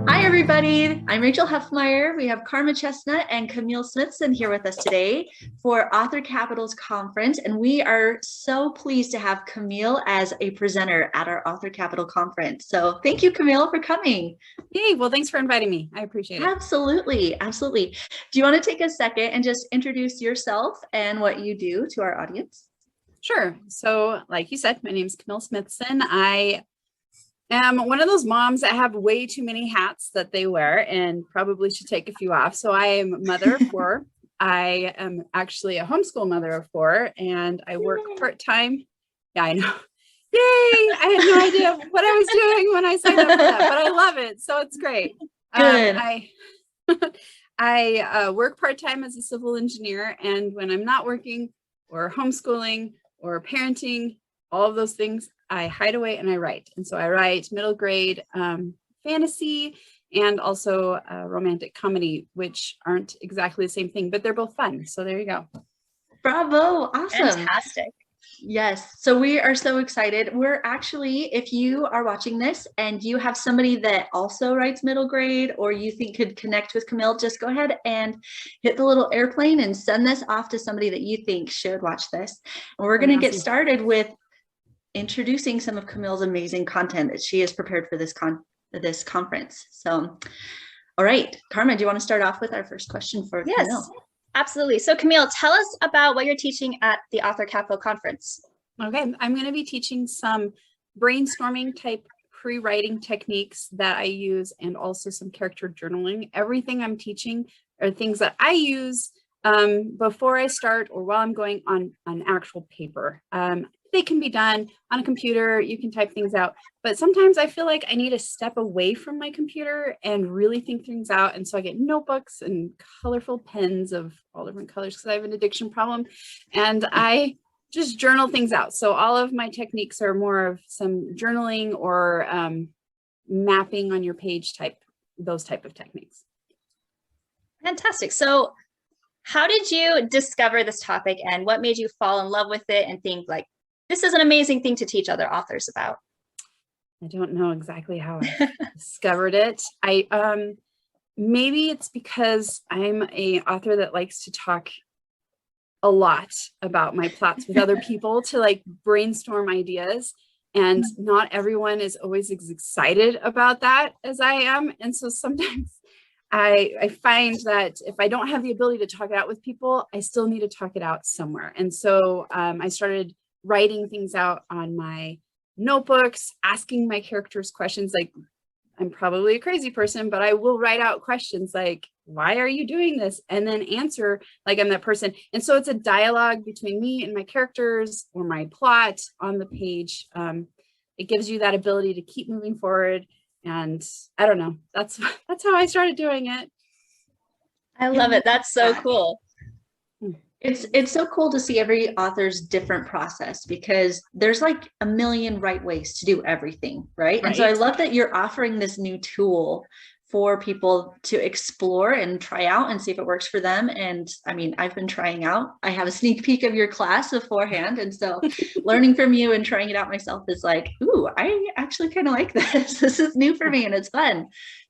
Hi, everybody. I'm Rachel Huffmeyer. We have Karma Chestnut and Camille Smithson here with us today for Author Capital's conference. And we are so pleased to have Camille as a presenter at our Author Capital conference. So thank you, Camille, for coming. Yay. Well, thanks for inviting me. I appreciate it. Absolutely. Absolutely. Do you want to take a second and just introduce yourself and what you do to our audience? Sure. So like you said, my name is Camille Smithson. I am one of those moms that have way too many hats that they wear and probably should take a few off. So I am a mother of four. I am actually a homeschool mother of four, and I work part-time. Yeah, I know. Yay! I had no idea what I was doing when I signed up for that, but I love it. So it's great. Good. I work part-time as a civil engineer, and when I'm not working or homeschooling or parenting, all of those things, I hide away and I write. And so I write middle grade fantasy and also romantic comedy, which aren't exactly the same thing, but they're both fun. So there you go. Bravo. Awesome. Fantastic. Yes. So we are so excited. We're actually, if you are watching this and you have somebody that also writes middle grade or you think could connect with Camille, just go ahead and hit the little airplane and send this off to somebody that you think should watch this. And we're going to get started with introducing some of Camille's amazing content that she has prepared for this conference. So, all right, Karma, do you want to start off with our first question for Camille? Yes. Absolutely. So Camille, tell us about what you're teaching at the Author Capital conference. Okay, I'm going to be teaching some brainstorming type pre-writing techniques that I use and also some character journaling. Everything I'm teaching are things that I use before I start or while I'm going on actual paper. They can be done on a computer. You can type things out, but sometimes I feel like I need to step away from my computer and really think things out. And so I get notebooks and colorful pens of all different colors because I have an addiction problem, and I just journal things out. So all of my techniques are more of some journaling or mapping on your page type, those type of techniques. Fantastic. So how did you discover this topic and what made you fall in love with it and think like, this is an amazing thing to teach other authors about? I don't know exactly how I discovered it. Maybe it's because I'm an author that likes to talk a lot about my plots with other people to like brainstorm ideas. And not everyone is always as excited about that as I am. And so sometimes I find that if I don't have the ability to talk it out with people, I still need to talk it out somewhere. And so I started writing things out on my notebooks, asking my characters questions. Like, I'm probably a crazy person, but I will write out questions like, why are you doing this? And then answer like I'm that person. And so it's a dialogue between me and my characters or my plot on the page. It gives you that ability to keep moving forward. And I don't know, that's how I started doing it. I love it. That's so cool. It's so cool to see every author's different process because there's like a million right ways to do everything, right? And so I love that you're offering this new tool for people to explore and try out and see if it works for them. And I mean, I've been trying out. I have a sneak peek of your class beforehand. And so learning from you and trying it out myself is like, ooh, I actually kind of like this. This is new for me and it's fun.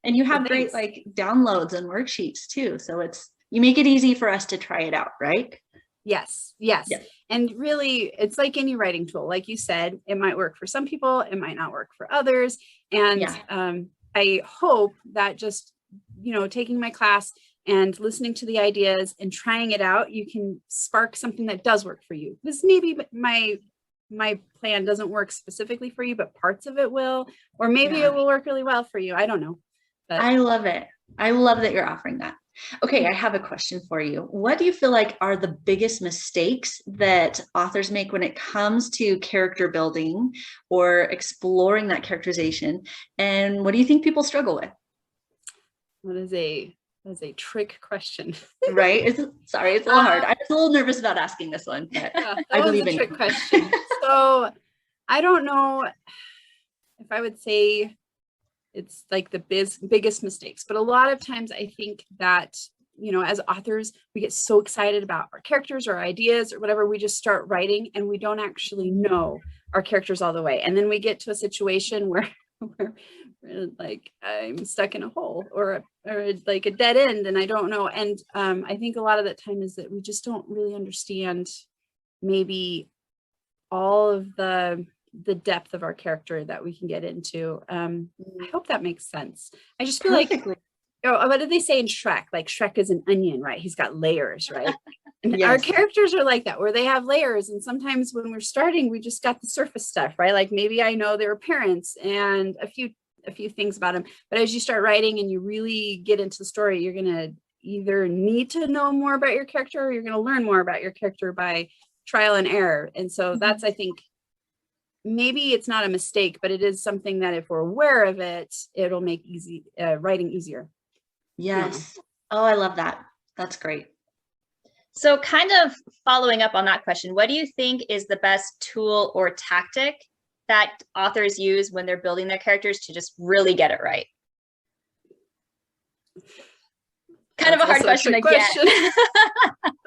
And you have great like downloads and worksheets too. So you make it easy for us to try it out, right? Yes. And really, it's like any writing tool. Like you said, it might work for some people, it might not work for others. And I hope that just, taking my class and listening to the ideas and trying it out, you can spark something that does work for you. Because maybe my plan doesn't work specifically for you, but parts of it will, or maybe it will work really well for you. I don't know. But I love it. I love that you're offering that. Okay, I have a question for you. What do you feel like are the biggest mistakes that authors make when it comes to character building or exploring that characterization? And what do you think people struggle with? That is a trick question. Right? It's a little hard. I was a little nervous about asking this one, but I believe in trick question. So I don't know if I would say it's like the biggest mistakes, but a lot of times I think that you know, as authors, we get so excited about our characters or ideas or whatever, we just start writing and we don't actually know our characters all the way. And then we get to a situation where like I'm stuck in a hole or like a dead end and I don't know. And I think a lot of that time is that we just don't really understand maybe all of the depth of our character that we can get into. I hope that makes sense. I just feel Perfectly. like, oh, what did they say in Shrek? Like Shrek is an onion, right? He's got layers, right? And Yes. our characters are like that, where they have layers. And sometimes when we're starting, we just got the surface stuff, right? Like maybe I know their parents and a few things about them. But as you start writing and you really get into the story, you're going to either need to know more about your character or you're going to learn more about your character by trial and error. And so that's, I think, maybe it's not a mistake, but it is something that if we're aware of it, it'll make writing easier. Yes. Oh, I love that. That's great. So kind of following up on that question, what do you think is the best tool or tactic that authors use when they're building their characters to just really get it right? Kind of a hard question again.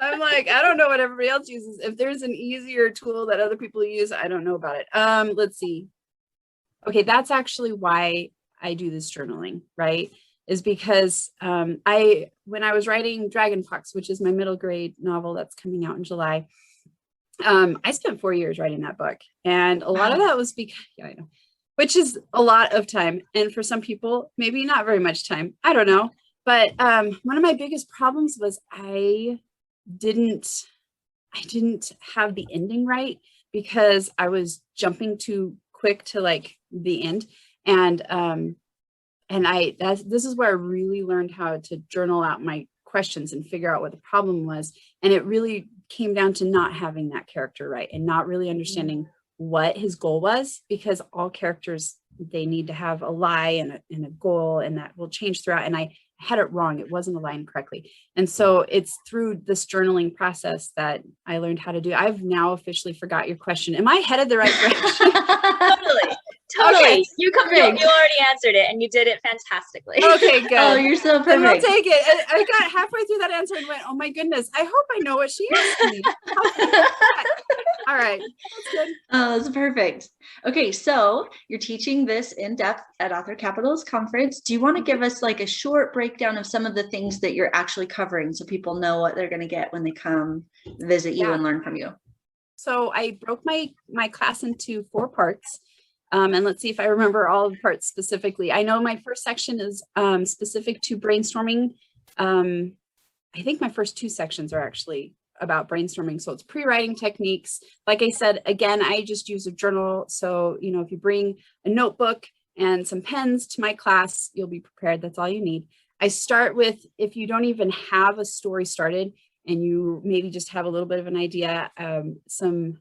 I'm like, I don't know what everybody else uses. If there's an easier tool that other people use, I don't know about it. Let's see. Okay, that's actually why I do this journaling, right? Is because when I was writing Dragonpox, which is my middle grade novel that's coming out in July, I spent 4 years writing that book. And a lot of that was because, yeah, I know, which is a lot of time. And for some people, maybe not very much time. I don't know. But one of my biggest problems was I didn't have the ending right because I was jumping too quick to like the end. And this is where I really learned how to journal out my questions and figure out what the problem was. And it really came down to not having that character right and not really understanding what his goal was, because all characters, they need to have a lie and a goal, and that will change throughout. And I had it wrong. It wasn't aligned correctly. And so it's through this journaling process that I learned how to do. I've now officially forgot your question. Am I headed the right direction? Totally. Okay. You already answered it and you did it fantastically. Okay, good. Oh, you're so perfect. Then we'll take it. And I got halfway through that answer and went, oh my goodness, I hope I know what she asked me. All right. That's good. Oh, that's perfect. Okay, so you're teaching this in depth at Author Capital's conference. Do you want to give us like a short breakdown of some of the things that you're actually covering so people know what they're going to get when they come visit you and learn from you? So I broke my class into 4 parts. And let's see if I remember all the parts specifically. I know my first section is specific to brainstorming. I think my first 2 sections are actually about brainstorming. So it's pre-writing techniques. Like I said, again, I just use a journal. So, you know, if you bring a notebook and some pens to my class, you'll be prepared. That's all you need. I start with, if you don't even have a story started and you maybe just have a little bit of an idea, some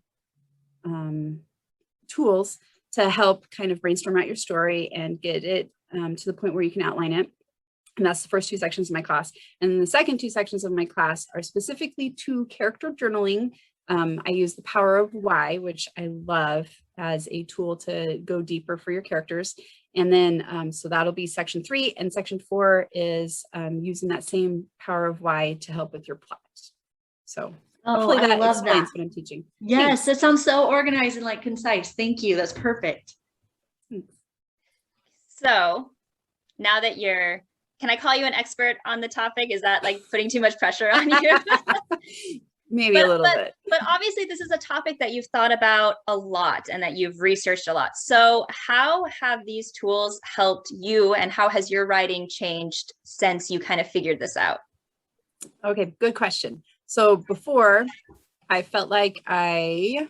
tools to help kind of brainstorm out your story and get it to the point where you can outline it. And that's the first 2 sections of my class. And then the second 2 sections of my class are specifically to character journaling. I use the power of why, which I love as a tool to go deeper for your characters. And then, so that'll be section 3, and section 4 is using that same power of why to help with your plot. So hopefully that explains what I'm teaching. Yes, Thanks. that sounds so organized and like concise. Thank you. That's perfect. So now that can I call you an expert on the topic? Is that like putting too much pressure on you? Maybe a little bit. But obviously this is a topic that you've thought about a lot and that you've researched a lot. So how have these tools helped you, and how has your writing changed since you kind of figured this out? Okay, good question. So before, I felt like I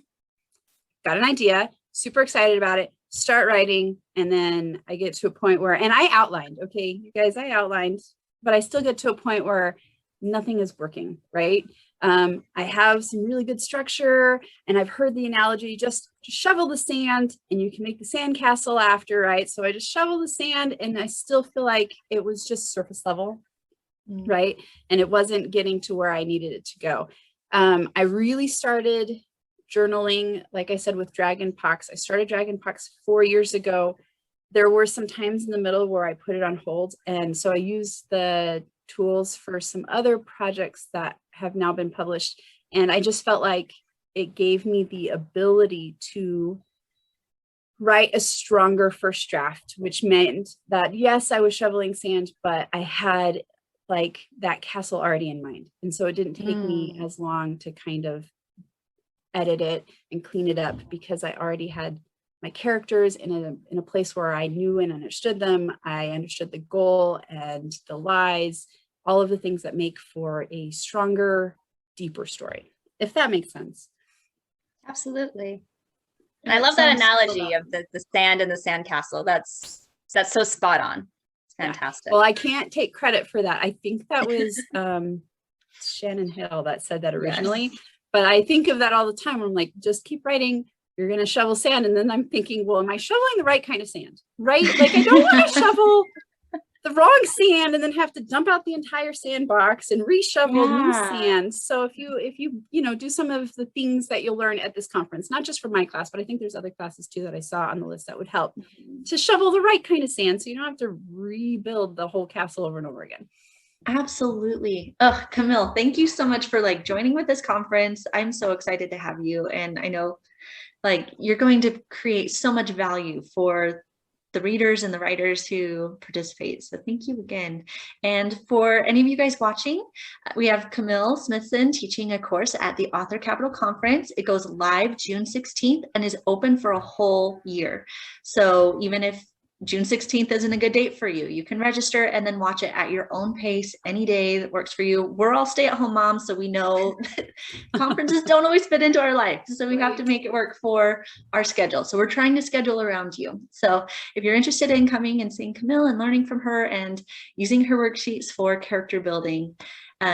got an idea, super excited about it, start writing, and then I get to a point where, and I outlined, okay, you guys, I outlined, but I still get to a point where nothing is working, right? I have some really good structure, and I've heard the analogy, just shovel the sand and you can make the sand castle after, right? So I just shovel the sand and I still feel like it was just surface level. Right. And it wasn't getting to where I needed it to go. I really started journaling, like I said, with Dragonpox. I started Dragonpox 4 years ago. There were some times in the middle where I put it on hold. And so I used the tools for some other projects that have now been published. And I just felt like it gave me the ability to write a stronger first draft, which meant that, yes, I was shoveling sand, but I had like that castle already in mind. And so it didn't take me as long to kind of edit it and clean it up, because I already had my characters in a place where I knew and understood them. I understood the goal and the lies, all of the things that make for a stronger, deeper story, if that makes sense. Absolutely. And I love that analogy of the sand and the sandcastle. That's so spot on. It's fantastic. Yeah. Well, I can't take credit for that. I think that was Shannon Hill that said that originally. Yes. But I think of that all the time. I'm like, just keep writing. You're going to shovel sand. And then I'm thinking, well, am I shoveling the right kind of sand? Right? Like, I don't want to shovel the wrong sand and then have to dump out the entire sandbox and reshovel new sand. So if you do some of the things that you'll learn at this conference, not just for my class, but I think there's other classes too that I saw on the list that would help to shovel the right kind of sand, so you don't have to rebuild the whole castle over and over again. Absolutely. Oh, Camille, thank you so much for joining with this conference. I'm so excited to have you. And I know you're going to create so much value for the readers and the writers who participate. So thank you again. And for any of you guys watching, we have Camille Smithson teaching a course at the Author Capital Conference. It goes live June 16th and is open for a whole year. So even if June 16th isn't a good date for you, you can register and then watch it at your own pace any day that works for you. We're all stay-at-home moms, so we know that conferences don't always fit into our life. So we have to make it work for our schedule. So we're trying to schedule around you. So if you're interested in coming and seeing Camille and learning from her and using her worksheets for character building,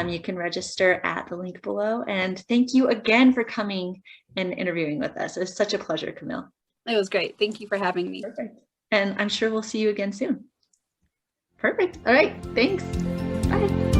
you can register at the link below. And thank you again for coming and interviewing with us. It was such a pleasure, Camille. It was great. Thank you for having me. Perfect. And I'm sure we'll see you again soon. Perfect. All right. Thanks. Bye.